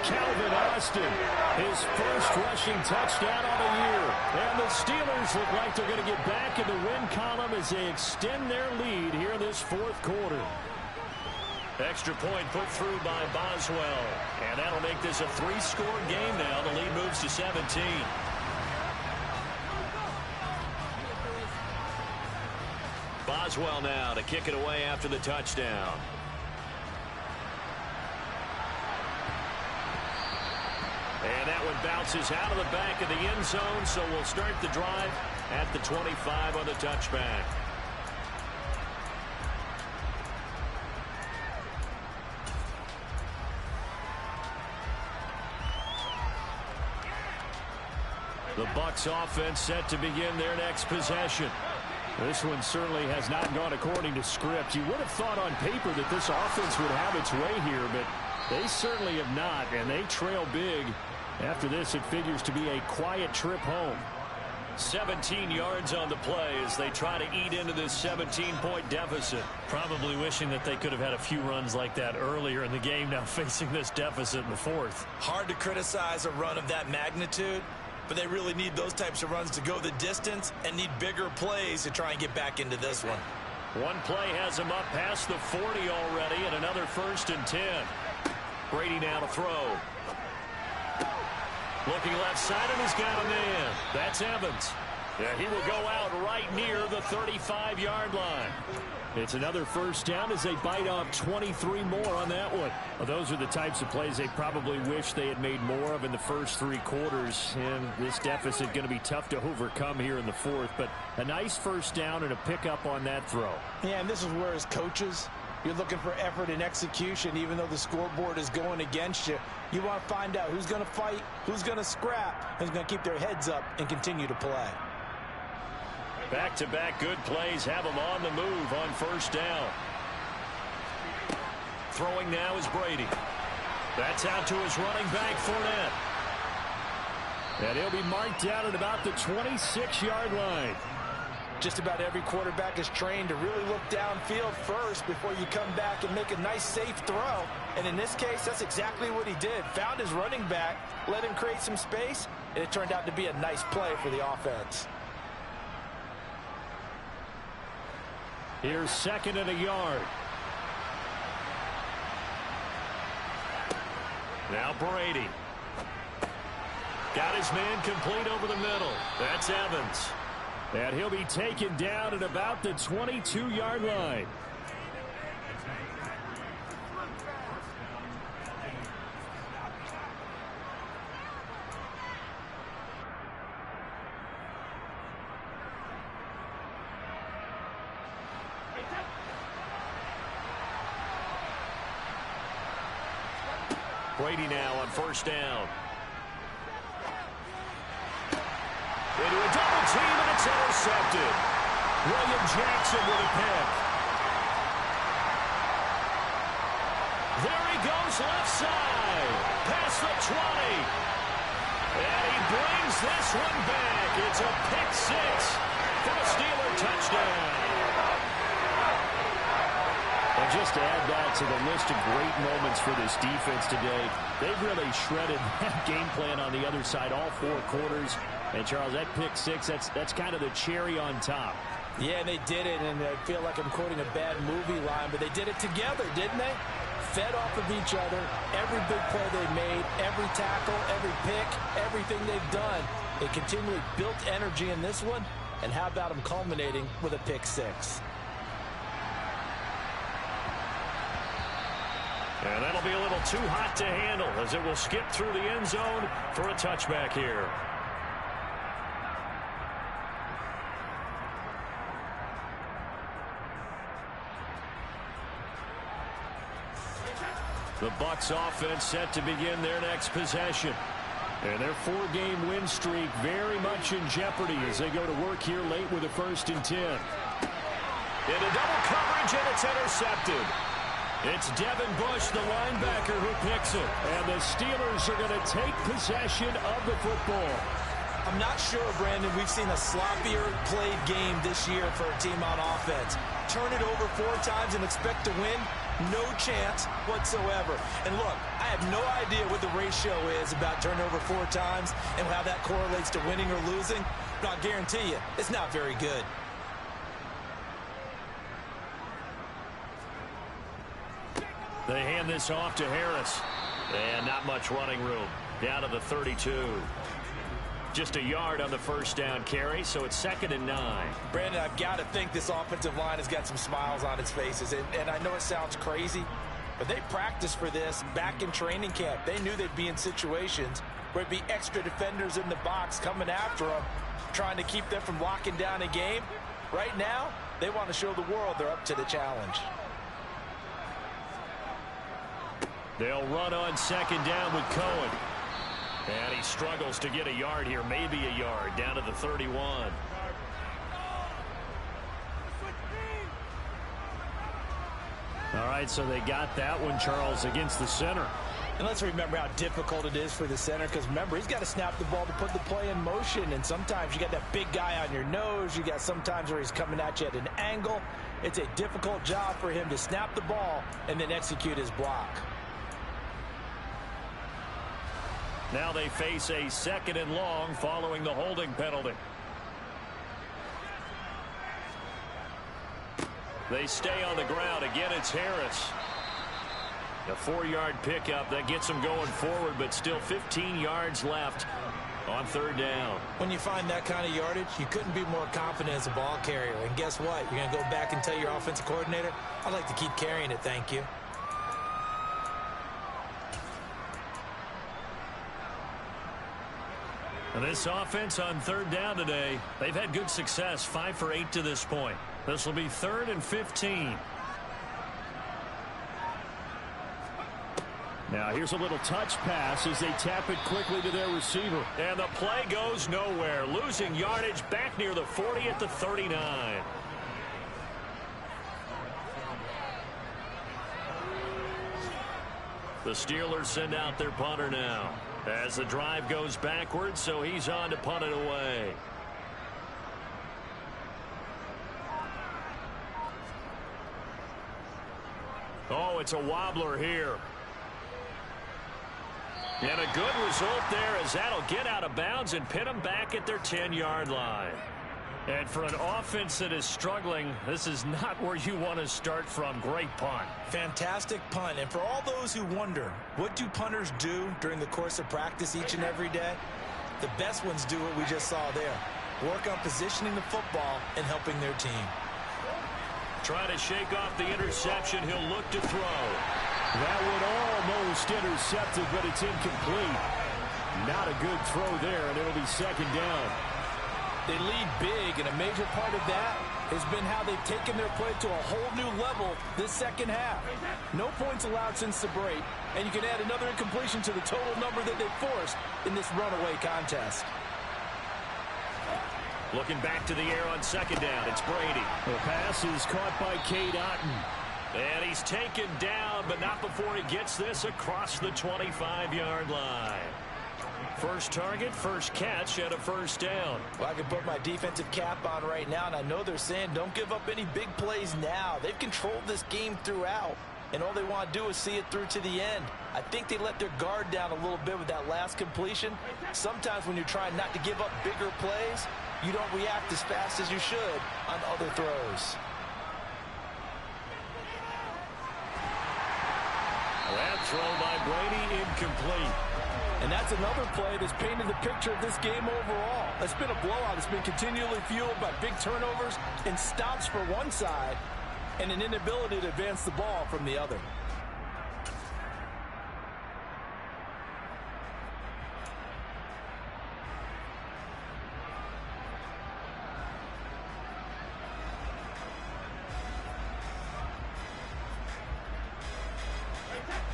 Calvin Austin, his first rushing touchdown on the year. And the Steelers look like they're going to get back in the win column as they extend their lead here in this fourth quarter. Extra point put through by Boswell. And that'll make this a 3-score game now. The lead moves to 17. Boswell now to kick it away after the touchdown. And that one bounces out of the back of the end zone, so we'll start the drive at the 25 on the touchback. The Bucs offense set to begin their next possession. This one certainly has not gone according to script. You would have thought on paper that this offense would have its way here, but they certainly have not, and they trail big. After this, it figures to be a quiet trip home. 17 yards on the play as they try to eat into this 17-point deficit. Probably wishing that they could have had a few runs like that earlier in the game, now facing this deficit in the fourth. Hard to criticize a run of that magnitude, but they really need those types of runs to go the distance and need bigger plays to try and get back into this one. One play has him up past the 40 already, and another 1st and 10. Brady now to throw. Looking left side, and he's got a man. That's Evans. Yeah, he will go out right near the 35-yard line. It's another first down as they bite off 23 more on that one. Well, those are the types of plays they probably wish they had made more of in the first 3 quarters. And this deficit going to be tough to overcome here in the fourth. But a nice first down and a pickup on that throw. Yeah, and this is where as coaches, you're looking for effort and execution. Even though the scoreboard is going against you, you want to find out who's going to fight, who's going to scrap, who's going to keep their heads up and continue to play. Back-to-back good plays have him on the move on first down. Throwing now is Brady. That's out to his running back, Fournette. And he'll be marked down at about the 26-yard line. Just about every quarterback is trained to really look downfield first before you come back and make a nice, safe throw. And in this case, that's exactly what he did. Found his running back, let him create some space, and it turned out to be a nice play for the offense. Here's 2nd and a yard. Now Brady. Got his man complete over the middle. That's Evans. And he'll be taken down at about the 22-yard line. Brady now on first down. Into a double team, and it's intercepted. William Jackson with a pick. There he goes left side. Past the 20. And he brings this one back. It's a pick six for a Steeler touchdown. And just to add that to the list of great moments for this defense today, they've really shredded that game plan on the other side all 4 quarters. And, Charles, that pick six, that's kind of the cherry on top. Yeah, they did it, and I feel like I'm quoting a bad movie line, but they did it together, didn't they? Fed off of each other, every big play they made, every tackle, every pick, everything they've done. They continually built energy in this one, and how about them culminating with a pick six? And that'll be a little too hot to handle as it will skip through the end zone for a touchback here. The Bucs offense set to begin their next possession. And their 4-game win streak very much in jeopardy as they go to work here late with a 1st and 10. Into double coverage, and it's intercepted. It's Devin Bush, the linebacker, who picks it. And the Steelers are going to take possession of the football. I'm not sure, Brandon, we've seen a sloppier played game this year for a team on offense. Turn it over 4 times and expect to win? No chance whatsoever. And look, I have no idea what the ratio is about turnover 4 times and how that correlates to winning or losing, but I'll guarantee you, it's not very good. They hand this off to Harris. And not much running room. Down to the 32. Just a yard on the first down carry, so it's 2nd and 9. Brandon, I've got to think this offensive line has got some smiles on its faces. And I know it sounds crazy, but they practiced for this back in training camp. They knew they'd be in situations where there'd be extra defenders in the box coming after them, trying to keep them from locking down a game. Right now, they want to show the world they're up to the challenge. They'll run on 2nd down with Cohen. And he struggles to get a yard here, maybe a yard, down to the 31. All right, so they got that one, Charles, against the center. And let's remember how difficult it is for the center, because remember, he's got to snap the ball to put the play in motion, and sometimes you got that big guy on your nose. You got sometimes where he's coming at you at an angle. It's a difficult job for him to snap the ball and then execute his block. Now they face a 2nd and long following the holding penalty. They stay on the ground. Again, it's Harris. A 4-yard pickup that gets them going forward, but still 15 yards left on 3rd down. When you find that kind of yardage, you couldn't be more confident as a ball carrier. And guess what? You're going to go back and tell your offensive coordinator, I'd like to keep carrying it, thank you. And this offense on 3rd down today, they've had good success, 5 for 8 to this point. This will be 3rd and 15. Now here's a little touch pass as they tap it quickly to their receiver. And the play goes nowhere. Losing yardage back near the 40 at the 39. The Steelers send out their punter now as the drive goes backwards, so he's on to punt it away. Oh, it's a wobbler here. And a good result there as that'll get out of bounds and pin them back at their 10-yard line. And for an offense that is struggling, this is not where you want to start from. Great punt. Fantastic punt. And for all those who wonder, what do punters do during the course of practice each and every day? The best ones do what we just saw there. Work on positioning the football and helping their team. Try to shake off the interception. He'll look to throw. That would almost intercepted, but it's incomplete. Not a good throw there, and it'll be 2nd down. They lead big, and a major part of that has been how they've taken their play to a whole new level this second half. No points allowed since the break, and you can add another incompletion to the total number that they forced in this runaway contest. Looking back to the air on second down, it's Brady. The pass is caught by Cade Otton. And he's taken down, but not before he gets this across the 25-yard line. First target, first catch, and a first down. Well, I can put my defensive cap on right now, and I know they're saying don't give up any big plays now. They've controlled this game throughout, and all they want to do is see it through to the end. I think they let their guard down a little bit with that last completion. Sometimes when you're trying not to give up bigger plays, you don't react as fast as you should on other throws. That throw by Brady incomplete. And that's another play that's painted the picture of this game overall. It's been a blowout. It's been continually fueled by big turnovers and stops for one side and an inability to advance the ball from the other.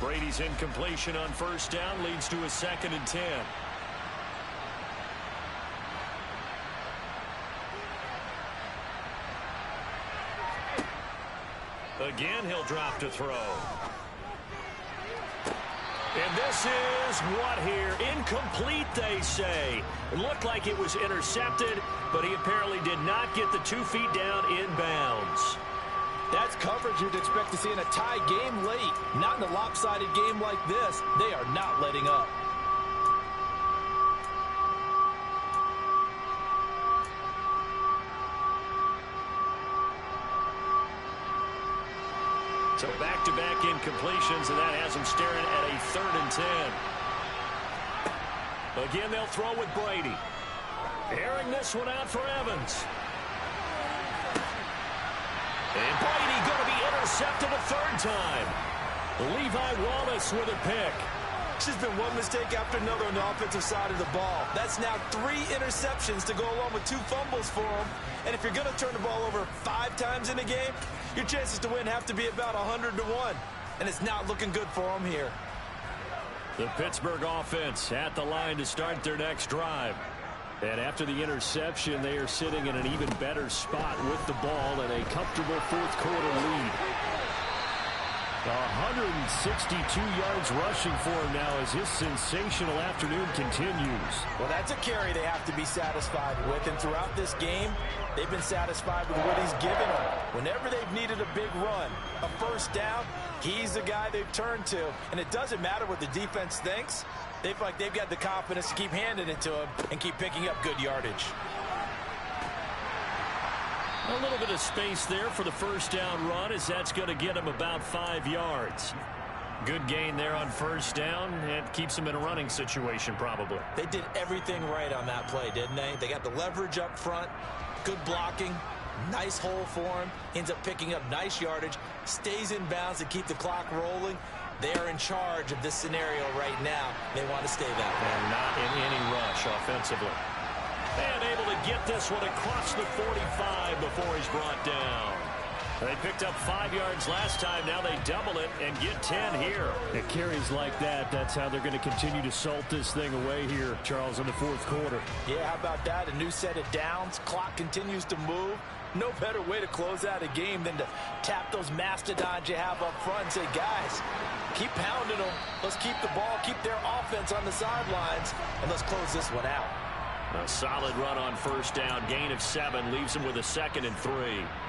Brady's incompletion on first down leads to a 2nd and 10. Again, he'll drop to throw. And this is what here? Incomplete, they say. It looked like it was intercepted, but he apparently did not get the 2 feet down inbounds. That's coverage you'd expect to see in a tie game late. Not in a lopsided game like this. They are not letting up. So back-to-back incompletions, and that has him staring at a 3rd and 10. Again, they'll throw with Brady. Airing this one out for Evans. And Brady going to be intercepted a 3rd time. Levi Wallace with a pick. This has been one mistake after another on the offensive side of the ball. That's now 3 interceptions to go along with 2 fumbles for him. And if you're going to turn the ball over 5 times in a game, your chances to win have to be about 100 to 1. And it's not looking good for him here. The Pittsburgh offense at the line to start their next drive. And after the interception, they are sitting in an even better spot with the ball and a comfortable 4th quarter lead. 162 yards rushing for him now as his sensational afternoon continues. Well, that's a carry they have to be satisfied with. And throughout this game, they've been satisfied with what he's given them. Whenever they've needed a big run, a first down, he's the guy they've turned to. And it doesn't matter what the defense thinks. They feel like they've got the confidence to keep handing it to him and keep picking up good yardage. A little bit of space there for the first down run, as that's going to get him about 5 yards. Good gain there on first down, and keeps him in a running situation probably. They did everything right on that play, didn't they? They got the leverage up front, good blocking, nice hole for him, ends up picking up nice yardage, stays in bounds to keep the clock rolling. They are in charge of this scenario right now. They want to stay that way. And not in any rush offensively. And able to get this one across the 45 before he's brought down. They picked up 5 yards last time. Now they double it and get 10 here. It carries like that. That's how they're going to continue to salt this thing away here, Charles, in the 4th quarter. Yeah, how about that? A new set of downs. Clock continues to move. No better way to close out a game than to tap those mastodons you have up front and say, guys, keep pounding them. Let's keep the ball, keep their offense on the sidelines, and let's close this one out. A solid run on first down. Gain of 7 leaves him with a 2nd and 3.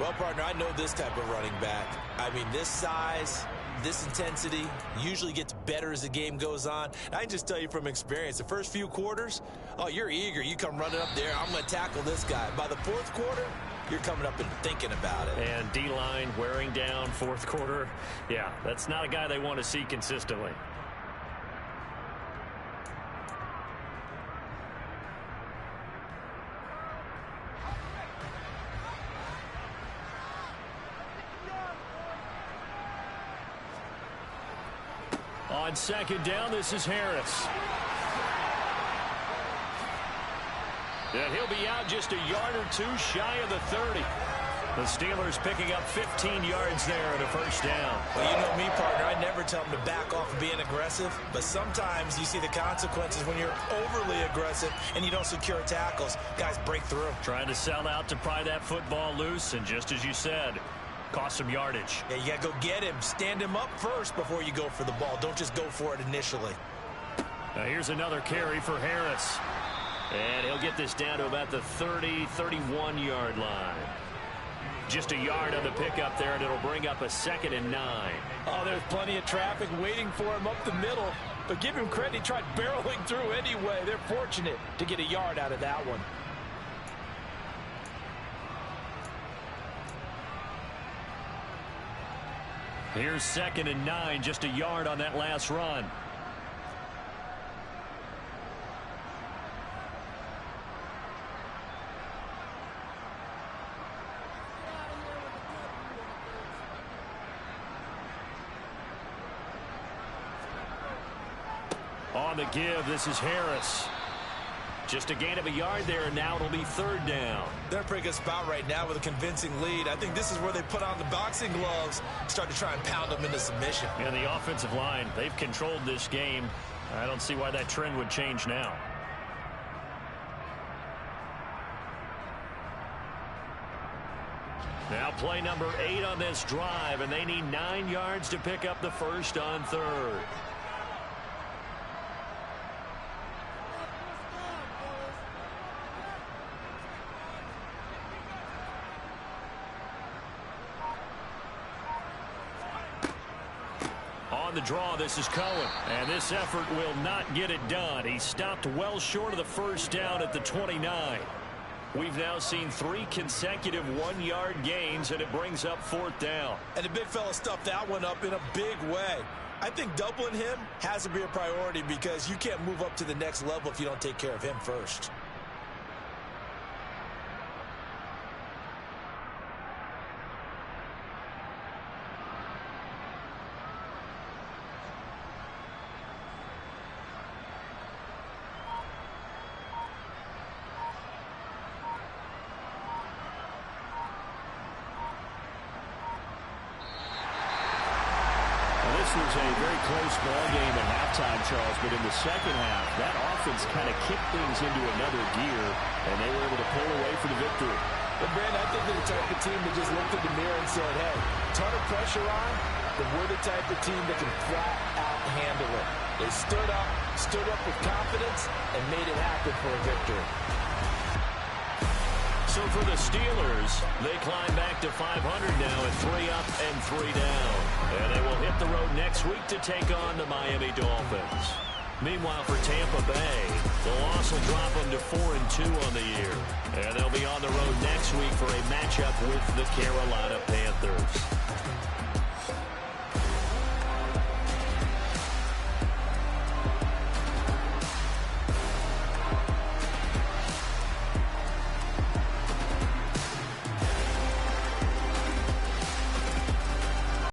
Well, partner, I know this type of running back. I mean, this size, this intensity usually gets better as the game goes on. I can just tell you from experience, the first few quarters, oh, you're eager. You come running up there. I'm going to tackle this guy. By the 4th quarter, you're coming up and thinking about it. And D-line wearing down 4th quarter. Yeah, that's not a guy they want to see consistently. On second down, this is Harris. And he'll be out just a yard or 2 shy of the 30. The Steelers picking up 15 yards there and a first down. Well, you know me, partner. I never tell them to back off of being aggressive, but sometimes you see the consequences when you're overly aggressive and you don't secure tackles. Guys break through. Trying to sell out to pry that football loose, and just as you said, cost some yardage. Yeah, you got to go get him. Stand him up first before you go for the ball. Don't just go for it initially. Now here's another carry for Harris. And he'll get this down to about the 30, 31-yard line. Just a yard on the pickup there, and it'll bring up a 2nd and 9. Oh, there's plenty of traffic waiting for him up the middle. But give him credit, he tried barreling through anyway. They're fortunate to get a yard out of that one. Here's 2nd and 9, just a yard on that last run. On the give, this is Harris. Just a gain of a yard there, and now it'll be 3rd down. They're in a pretty good spot right now with a convincing lead. I think this is where they put on the boxing gloves, start to try and pound them into submission. And the offensive line, they've controlled this game. I don't see why that trend would change now. Now play number 8 on this drive, and they need 9 yards to pick up the first on 3rd. On the draw, this is Cohen, and this effort will not get it done. He stopped well short of the first down at the 29. We've now seen 3 consecutive 1-yard gains, and it brings up 4th down. And the big fella stuffed that one up in a big way. I think doubling him has to be a priority because you can't move up to the next level if you don't take care of him first. This was a very close ball game at halftime, Charles, but in the second half, that offense kind of kicked things into another gear, and they were able to pull away for the victory. But, Brandon, I think they're the type of team that just looked in the mirror and said, hey, ton of pressure on, but we're the type of team that can flat out handle it. They stood up with confidence, and made it happen for a victory. So for the Steelers, they climb back to 500 now at 3 up and 3 down. And they will hit the road next week to take on the Miami Dolphins. Meanwhile, for Tampa Bay, the loss will drop them to 4-2 on the year. And they'll be on the road next week for a matchup with the Carolina Panthers.